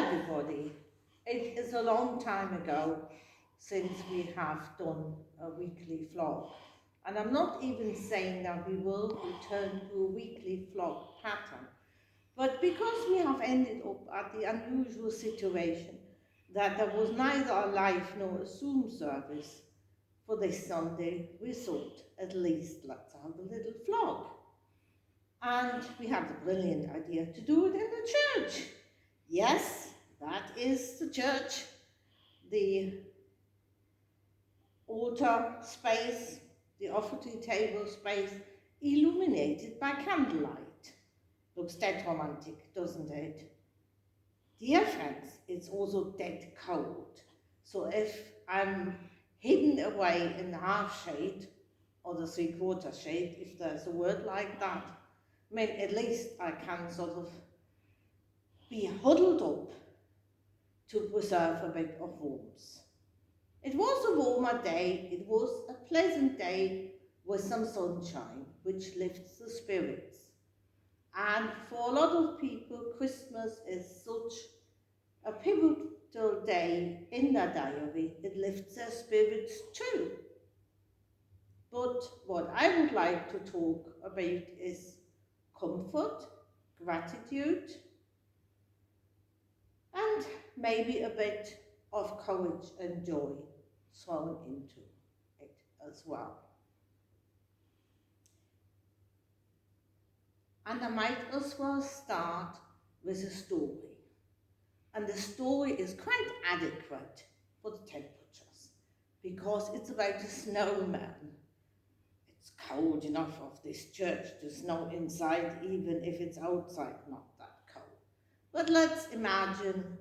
everybody. It is a long time ago since we have done a weekly vlog. And I'm not even saying that we will return to a weekly vlog pattern. But because we have ended up at the unusual situation that there was neither a live nor a Zoom service for this Sunday, we thought at least let's have a little vlog. And we had the brilliant idea to do it in the church. Yes, that is the church, the altar space, the offertory table space, illuminated by candlelight. Looks dead romantic, doesn't it? Dear friends, it's also dead cold. So if I'm hidden away in the half shade, or the three-quarter shade, if there's a word like that, I mean, at least I can sort of be huddled up to preserve a bit of warmth. It was a warmer day, it was a pleasant day with some sunshine, which lifts the spirits. And for a lot of people, Christmas is such a pivotal day in their diary, it lifts their spirits too. But what I would like to talk about is comfort, gratitude, and maybe a bit of courage and joy thrown into it as well. And I might as well start with a story. And the story is quite adequate for the temperatures because it's about a snowman. It's cold enough of this church to snow inside, even if it's outside not that cold. But let's imagine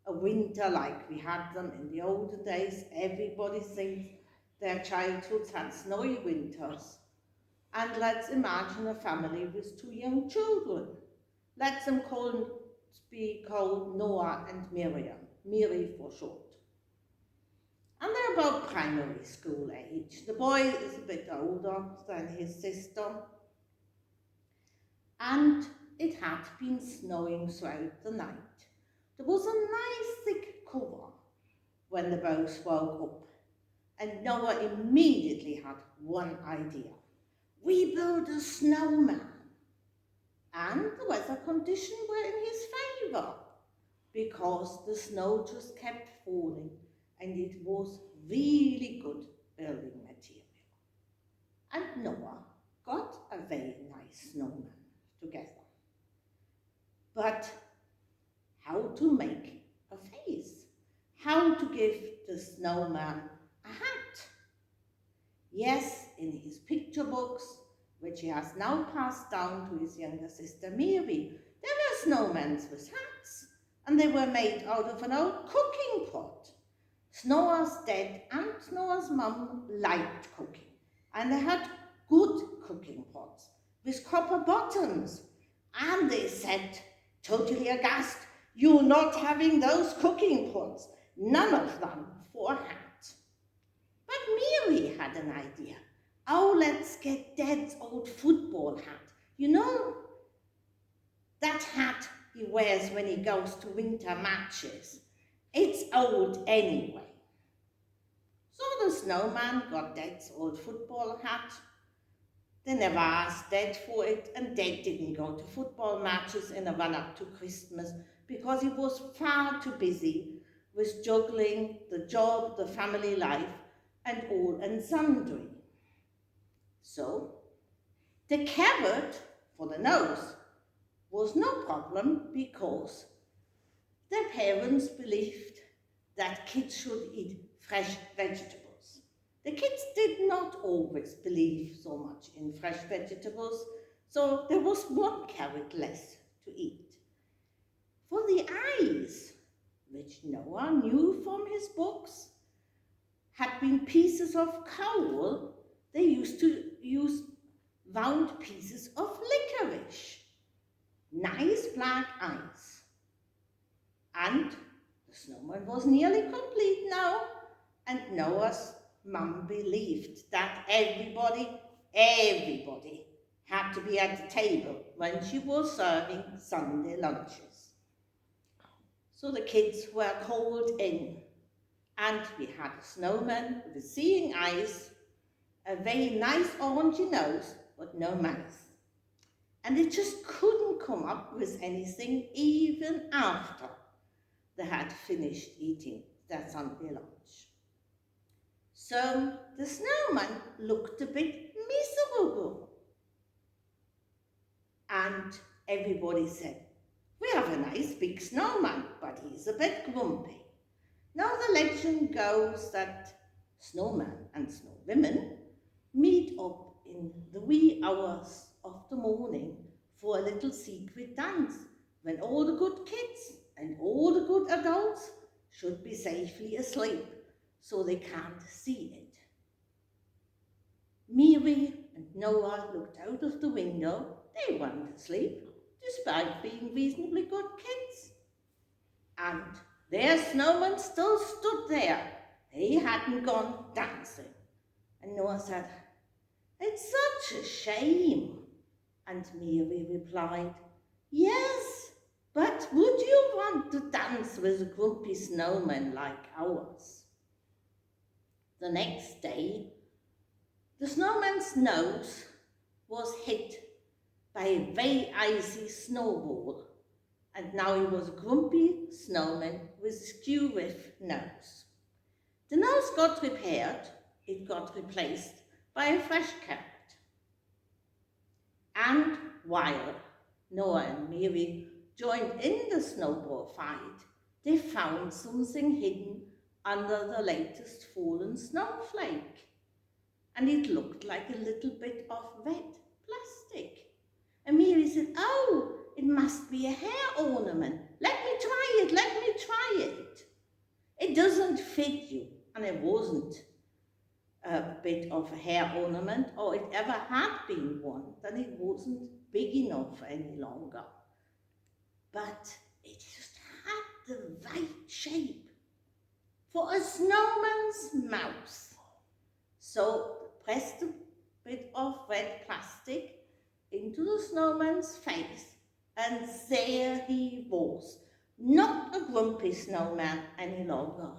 a winter like we had them in the older days. Everybody thinks their childhoods had snowy winters. And let's imagine a family with 2 young children. Let's them be called Noah and Miriam, Miri for short. And they're about primary school age. The boy is a bit older than his sister. And it had been snowing throughout the night. There was a nice thick cover when the both woke up. And Noah immediately had one idea. We build a snowman. And the weather conditions were in his favour because the snow just kept falling and it was really good building material. And Noah got a very nice snowman together. But how to make a face? How to give the snowman a hat? Yes, in his picture books, which he has now passed down to his younger sister Miri, there were snowmen with hats, and they were made out of an old cooking pot. Noah's dad and Noah's mum liked cooking, and they had good cooking pots with copper bottoms, and they said, totally aghast, "You're not having those cooking pots, none of them for a hat." But Miri had an idea. Oh, let's get Dad's old football hat. You know, that hat he wears when he goes to winter matches. It's old anyway. So the snowman got Dad's old football hat. They never asked Dad for it, and Dad didn't go to football matches in the run-up to Christmas because he was far too busy with juggling the job, the family life, and all and sundry. So, the carrot for the nose was no problem because their parents believed that kids should eat fresh vegetables. The kids did not always believe so much in fresh vegetables, so there was one carrot less to eat. For the eyes, which Noah knew from his books, had been pieces of coal. They used to use round pieces of licorice. Nice black eyes. And the snowman was nearly complete now, and Noah's mum believed that everybody had to be at the table when she was serving Sunday lunches. So the kids were called in, and we had a snowman with seeing eyes, a very nice orangey nose, but no mouth. And they just couldn't come up with anything even after they had finished eating their Sunday lunch. So the snowman looked a bit miserable. And everybody said, "We have a nice big snowman, but he's a bit grumpy." Now the legend goes that snowman and snowwomen meet up in the wee hours of the morning for a little secret dance when all the good kids and all the good adults should be safely asleep so they can't see it. Mary and Noah looked out of the window. They weren't asleep, despite being reasonably good kids. And their snowman still stood there. He hadn't gone dancing. And Noah said, "It's such a shame." And Mary replied, "Yes, but would you want to dance with a grumpy snowman like ours?" The next day, the snowman's nose was hit by a very icy snowball, and now he was a grumpy snowman with a skew-whiff nose. The nose got repaired, it got replaced by a fresh carrot. And while Noah and Mary joined in the snowball fight, they found something hidden under the latest fallen snowflake. And it looked like a little bit of red plastic. And Mary said, "Oh, it must be a hair ornament. Let me try it, let me try it." It doesn't fit you, and it wasn't a bit of a hair ornament, or it ever had been one, then it wasn't big enough any longer. But it just had the right shape for a snowman's mouth. So pressed a bit of red plastic into the snowman's face, and there he was, not a grumpy snowman any longer,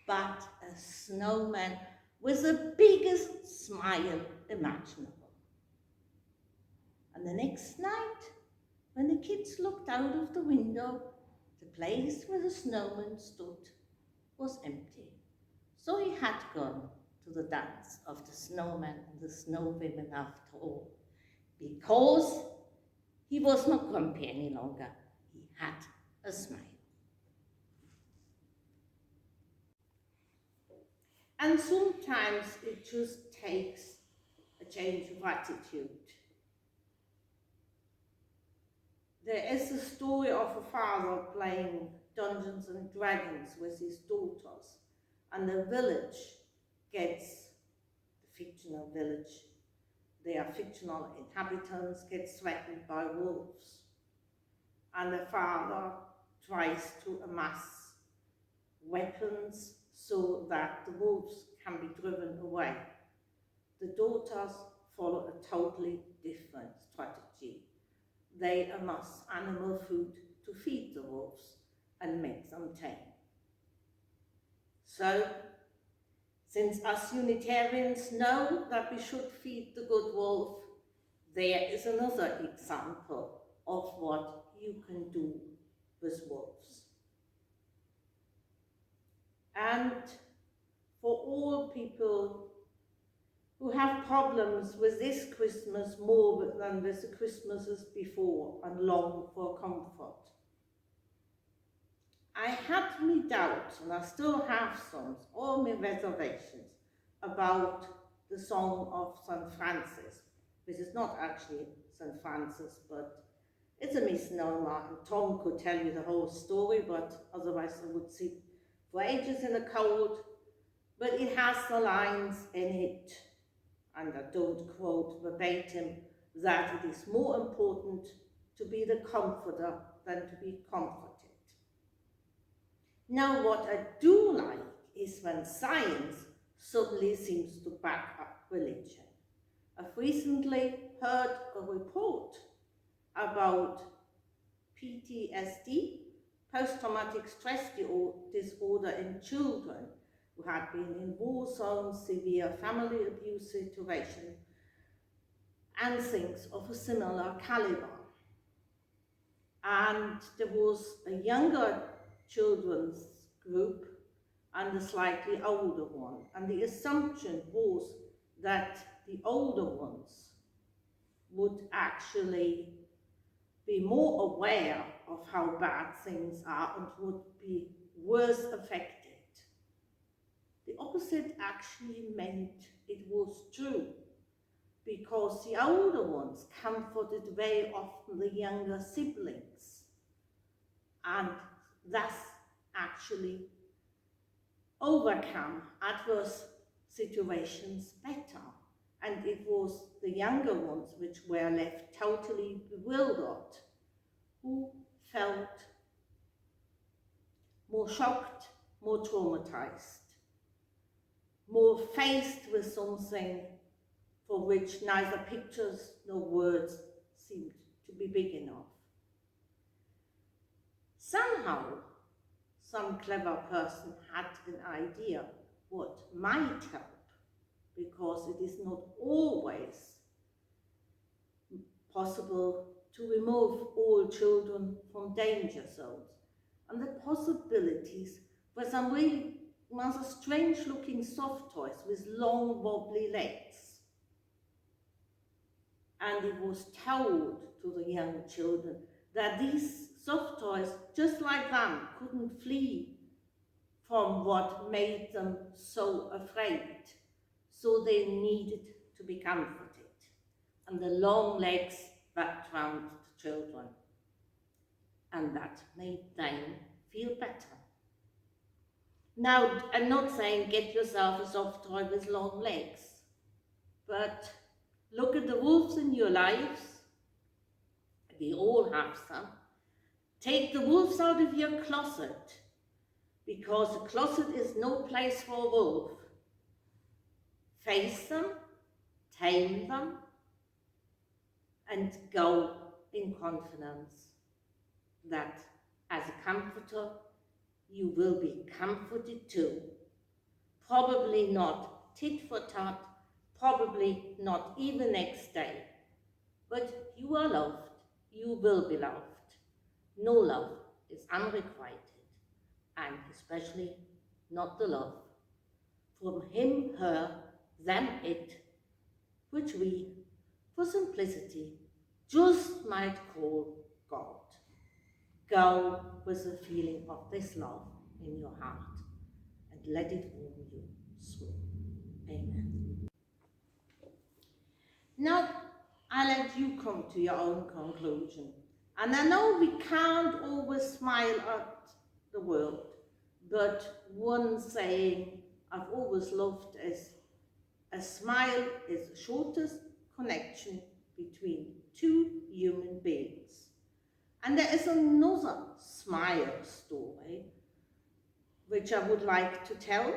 but a snowman with the biggest smile imaginable. And the next night, when the kids looked out of the window, the place where the snowman stood was empty. So he had gone to the dance of the snowman and the snow women after all, because he was not grumpy any longer. He had a smile. And sometimes it just takes a change of attitude. There is a story of a father playing Dungeons and Dragons with his daughters, and the village gets, the fictional village, their fictional inhabitants get threatened by wolves. And the father tries to amass weapons so that the wolves can be driven away. The daughters follow a totally different strategy. They amass animal food to feed the wolves and make them tame. So, since us Unitarians know that we should feed the good wolf, there is another example of what you can do with wolves. And for all people who have problems with this Christmas more than with the Christmases before and long for comfort, I had my doubts, and I still have some, all my reservations about the song of St. Francis, which is not actually St. Francis, but it's a misnomer, and Tom could tell you the whole story, but otherwise I would sit for ages in the cold. But it has the lines in it, and I don't quote verbatim, that it is more important to be the comforter than to be comforted. Now, what I do like is when science suddenly seems to back up religion. I've recently heard a report about PTSD, post-traumatic stress disorder in children who had been in war zones, severe family abuse situations, and things of a similar caliber. And there was a younger children's group and a slightly older one. And the assumption was that the older ones would actually be more aware of how bad things are and would be worse affected. The opposite actually meant it was true, because the older ones comforted very often the younger siblings and thus actually overcome adverse situations better. And it was the younger ones which were left totally bewildered, who felt more shocked, more traumatized, more faced with something for which neither pictures nor words seemed to be big enough. Somehow, some clever person had an idea what might help, because it is not always possible to remove all children from danger zones. And the possibilities were some really rather strange looking soft toys with long wobbly legs. And it was told to the young children that these soft toys, just like them, couldn't flee from what made them so afraid. So they needed to be comforted. And the long legs wrapped around the children. And that made them feel better. Now, I'm not saying get yourself a soft toy with long legs, but look at the wolves in your lives. We all have some. Take the wolves out of your closet, because the closet is no place for a wolf. Face them, tame them, and go in confidence that as a comforter, you will be comforted too. Probably not tit for tat, probably not even next day, but you are loved, you will be loved. No love is unrequited, and especially not the love from him, her, them, it, which we, for simplicity, just might call God. Go with the feeling of this love in your heart and let it warm you through. Amen. Now, I let you come to your own conclusion. And I know we can't always smile at the world, but one saying I've always loved is, a smile is the shortest connection between two human beings. And there is another smile story which I would like to tell.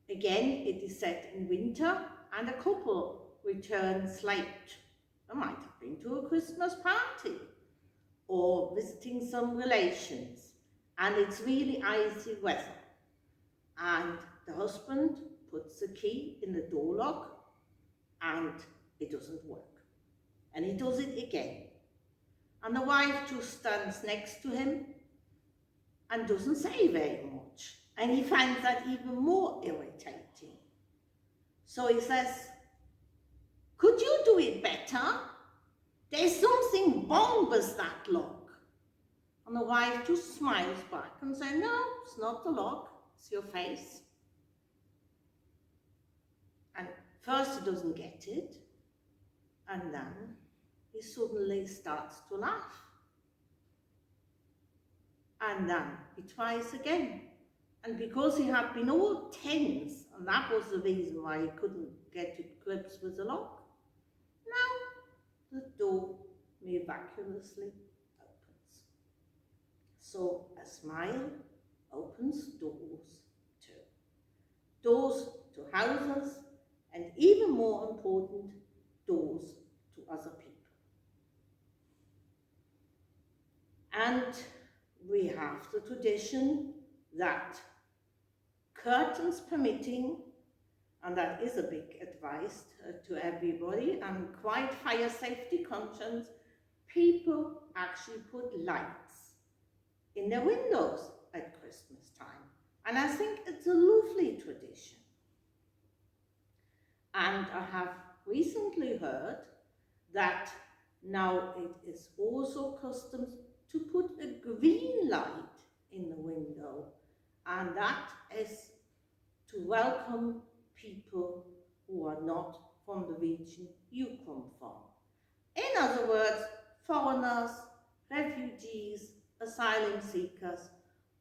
Again, it is set in winter, and a couple returns late. They might have been to a Christmas party or visiting some relations, and it's really icy weather. And the husband puts the key in the door lock and it doesn't work. And he does it again. And the wife just stands next to him and doesn't say very much. And he finds that even more irritating. So he says, "Could you do it better? There's something wrong with that lock." And the wife just smiles back and says, "No, it's not the lock, it's your face." And first he doesn't get it, and then he suddenly starts to laugh. And then he tries again. And because he had been all tense, and that was the reason why he couldn't get to grips with the lock, now the door miraculously opens. So a smile opens doors too. Doors to houses, and even more important, doors to other people. And we have the tradition that curtains permitting, and that is a big advice to everybody, and quite fire safety conscious, people actually put lights in their windows at Christmas time. And I think it's a lovely tradition. And I have recently heard that now it is also custom to put a green light in the window, and that is to welcome people who are not from the region you come from. In other words, foreigners, refugees, asylum seekers,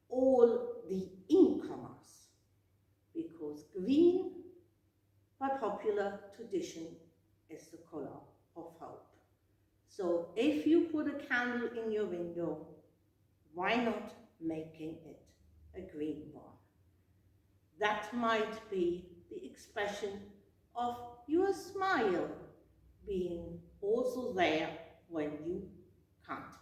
all the incomers, because green, by popular tradition, is the color of hope. So if you put a candle in your window, why not making it a green one? That might be the expression of your smile being also there when you can't